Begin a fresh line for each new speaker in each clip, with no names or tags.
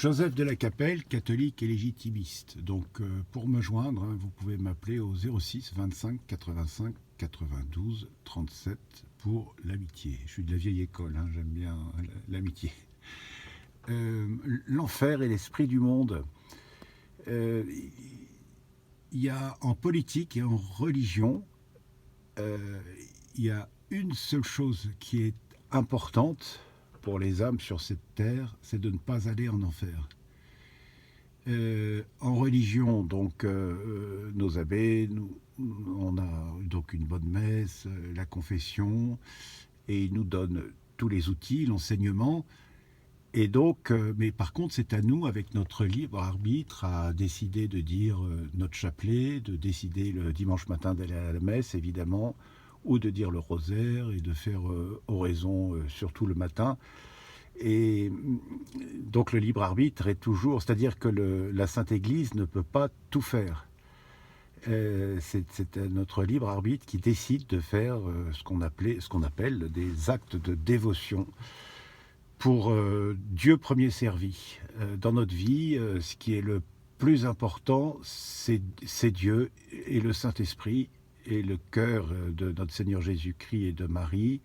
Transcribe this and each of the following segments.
Joseph de la Capelle, catholique et légitimiste. Donc pour me joindre, vous pouvez m'appeler au 06 25 85 92 37 pour l'amitié. Je suis de la vieille école, j'aime bien l'amitié. L'enfer et l'esprit du monde. Il y a en politique et en religion, il y a une seule chose qui est importante pour les âmes sur cette terre, c'est de ne pas aller en enfer. En religion, donc, nos abbés, on a donc une bonne messe, la confession, et ils nous donnent tous les outils, l'enseignement. Et donc, mais par contre, c'est à nous, avec notre libre arbitre, à décider de dire notre chapelet, de décider le dimanche matin d'aller à la messe, évidemment, ou de dire le rosaire et de faire oraison, surtout le matin. Et donc le libre arbitre est toujours, c'est-à-dire que la Sainte Église ne peut pas tout faire. C'est notre libre arbitre qui décide de faire ce qu'on appelle des actes de dévotion pour Dieu premier servi. Dans notre vie, ce qui est le plus important, c'est Dieu et le Saint-Esprit et le cœur de notre Seigneur Jésus-Christ et de Marie.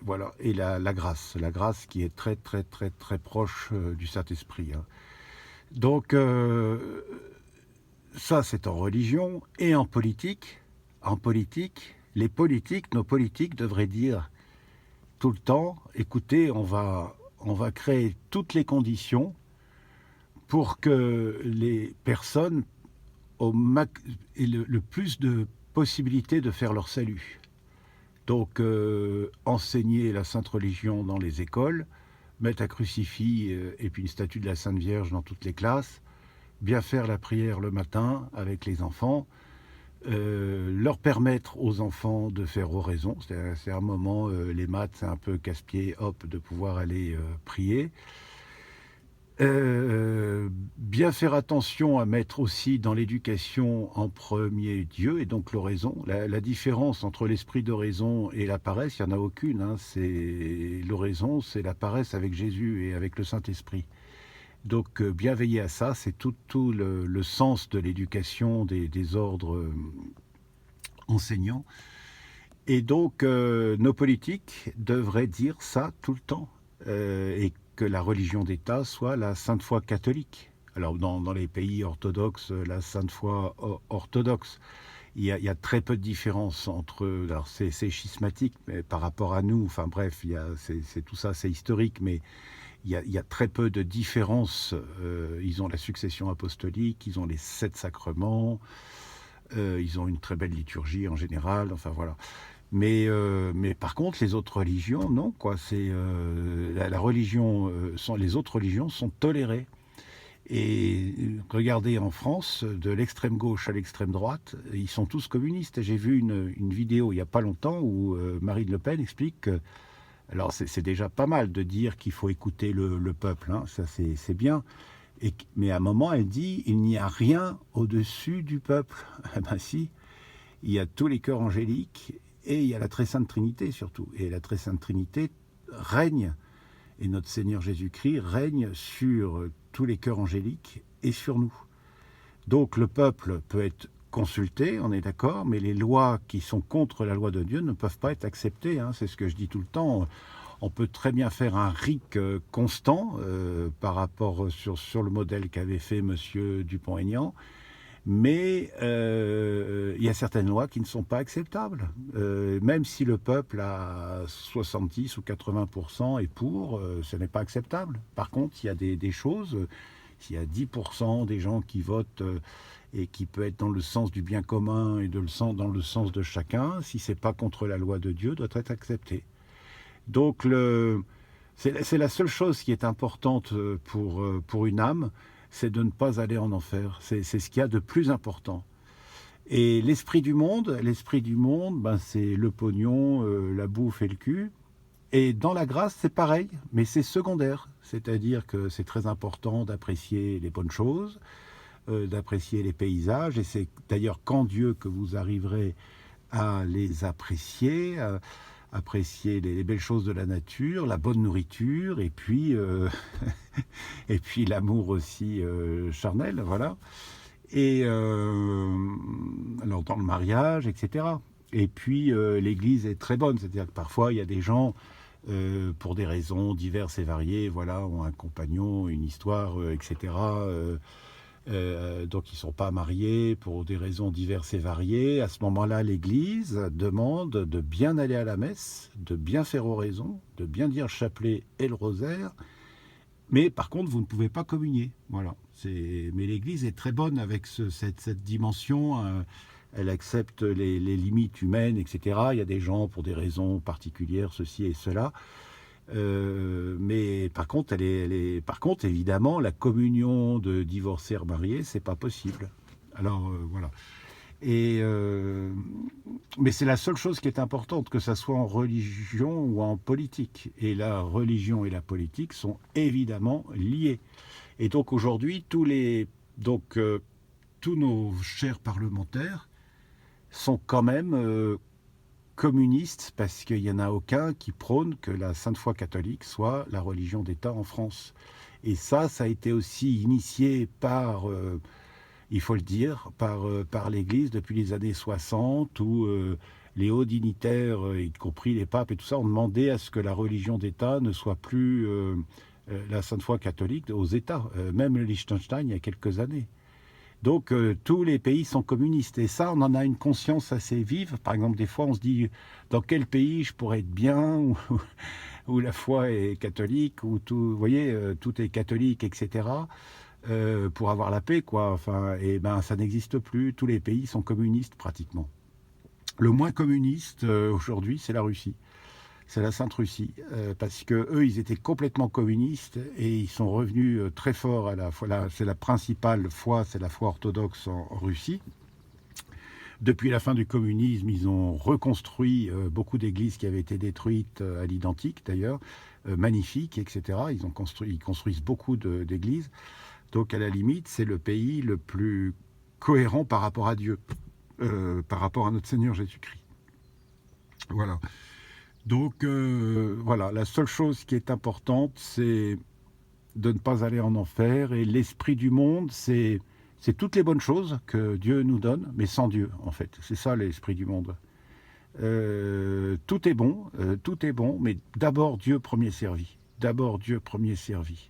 Voilà, et la grâce qui est très très très très proche du Saint-Esprit. Donc ça c'est en religion et en politique. En politique, nos politiques devraient dire tout le temps, écoutez, on va créer toutes les conditions pour que les personnes aient le plus de possibilités de faire leur salut. Donc, enseigner la Sainte Religion dans les écoles, mettre un crucifix et puis une statue de la Sainte Vierge dans toutes les classes, bien faire la prière le matin avec les enfants, leur permettre aux enfants de faire oraison. C'est un moment, les maths, c'est un peu casse-pied, hop, de pouvoir aller prier. Bien faire attention à mettre aussi dans l'éducation en premier Dieu et donc l'oraison. La différence entre l'esprit d'oraison et la paresse, il n'y en a aucune. L'oraison, c'est la paresse avec Jésus et avec le Saint-Esprit. Donc bien veiller à ça, c'est tout le sens de l'éducation des ordres enseignants. Et donc nos politiques devraient dire ça tout le temps. Et que la religion d'État soit la sainte foi catholique. Alors dans les pays orthodoxes, la sainte foi orthodoxe. Il y a très peu de différence entre eux. Alors c'est schismatique mais par rapport à nous. Enfin bref, c'est tout ça, c'est historique, mais il y a très peu de différence. Ils ont la succession apostolique, ils ont les 7 sacrements, ils ont une très belle liturgie en général. Enfin voilà. Mais par contre, les autres religions, non, quoi. C'est la religion, les autres religions sont tolérées. Et regardez en France, de l'extrême gauche à l'extrême droite, ils sont tous communistes. J'ai vu une vidéo il n'y a pas longtemps où Marine Le Pen explique que, alors c'est déjà pas mal de dire qu'il faut écouter le peuple, ça c'est bien. Mais à un moment, elle dit il n'y a rien au-dessus du peuple. Eh ben si, il y a tous les cœurs angéliques. Et il y a la très sainte Trinité surtout. Et la très sainte Trinité règne, et notre Seigneur Jésus-Christ règne sur tous les cœurs angéliques et sur nous. Donc le peuple peut être consulté, on est d'accord, mais les lois qui sont contre la loi de Dieu ne peuvent pas être acceptées. C'est ce que je dis tout le temps. On peut très bien faire un RIC constant par rapport sur le modèle qu'avait fait monsieur Dupont-Aignan. Mais il y a certaines lois qui ne sont pas acceptables. Même si le peuple à 70 ou 80% est pour, ce n'est pas acceptable. Par contre, il y a des choses, s'il y a 10% des gens qui votent et qui peut être dans le sens du bien commun et dans le sens de chacun, si ce n'est pas contre la loi de Dieu, doit être accepté. Donc c'est la seule chose qui est importante pour une âme, c'est de ne pas aller en enfer. C'est ce qu'il y a de plus important. Et l'esprit du monde, c'est le pognon, la bouffe et le cul. Et dans la grâce, c'est pareil, mais c'est secondaire. C'est-à-dire que c'est très important d'apprécier les bonnes choses, d'apprécier les paysages. Et c'est d'ailleurs qu'en Dieu que vous arriverez à les apprécier, apprécier les belles choses de la nature, la bonne nourriture, et puis, et puis l'amour aussi charnel, voilà. Et alors dans le mariage, etc. Et puis l'Église est très bonne, c'est-à-dire que parfois il y a des gens, pour des raisons diverses et variées, voilà, ont un compagnon, une histoire, etc. Donc ils ne sont pas mariés pour des raisons diverses et variées. À ce moment-là, l'Église demande de bien aller à la messe, de bien faire oraison, de bien dire le chapelet et le rosaire. Mais par contre, vous ne pouvez pas communier. Voilà. Mais l'Église est très bonne avec cette dimension. Elle accepte les limites humaines, etc. Il y a des gens pour des raisons particulières, ceci et cela. Mais par contre, par contre, évidemment, la communion de divorcés remariés, c'est pas possible. Alors voilà. Et mais c'est la seule chose qui est importante, que ça soit en religion ou en politique. Et la religion et la politique sont évidemment liées. Et donc aujourd'hui, tous nos chers parlementaires sont quand même communistes, parce qu'il n'y en a aucun qui prône que la Sainte Foi catholique soit la religion d'État en France. Et ça a été aussi initié par, il faut le dire, par l'Église depuis les années 60, où les hauts dignitaires, y compris les papes et tout ça, ont demandé à ce que la religion d'État ne soit plus la Sainte Foi catholique aux États, même le Liechtenstein il y a quelques années. Donc tous les pays sont communistes, et ça on en a une conscience assez vive. Par exemple, des fois on se dit dans quel pays je pourrais être bien, où la foi est catholique, où tout, vous voyez, tout est catholique, etc. Pour avoir la paix, quoi. Enfin, et ben ça n'existe plus. Tous les pays sont communistes pratiquement. Le moins communiste aujourd'hui, c'est la Russie. C'est la Sainte Russie, parce que eux, ils étaient complètement communistes et ils sont revenus très forts à la foi. C'est la principale foi, c'est la foi orthodoxe en Russie. Depuis la fin du communisme, ils ont reconstruit beaucoup d'églises qui avaient été détruites à l'identique, d'ailleurs, magnifiques, etc. Ils construisent beaucoup d'églises. Donc, à la limite, c'est le pays le plus cohérent par rapport à Dieu, par rapport à notre Seigneur Jésus-Christ. Voilà. Donc voilà, la seule chose qui est importante, c'est de ne pas aller en enfer. Et l'esprit du monde, c'est toutes les bonnes choses que Dieu nous donne, mais sans Dieu, en fait. C'est ça l'esprit du monde. Tout est bon, mais d'abord Dieu premier servi. D'abord Dieu premier servi.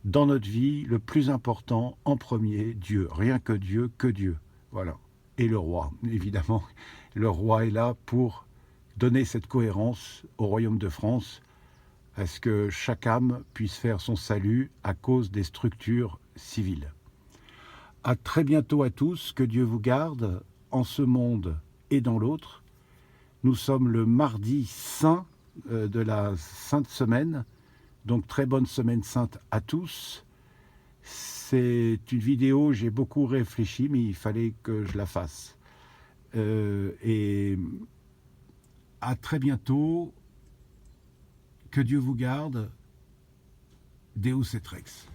Dans notre vie, le plus important, en premier, Dieu. Rien que Dieu, que Dieu. Voilà. Et le roi, évidemment. Le roi est là pour donner cette cohérence au royaume de France, à ce que chaque âme puisse faire son salut à cause des structures civiles. À très bientôt à tous, que Dieu vous garde en ce monde et dans l'autre. Nous sommes le mardi saint de la Sainte Semaine, donc très bonne semaine sainte à tous. C'est une vidéo, j'ai beaucoup réfléchi, mais il fallait que je la fasse. Et à très bientôt, que Dieu vous garde, Deus et Rex.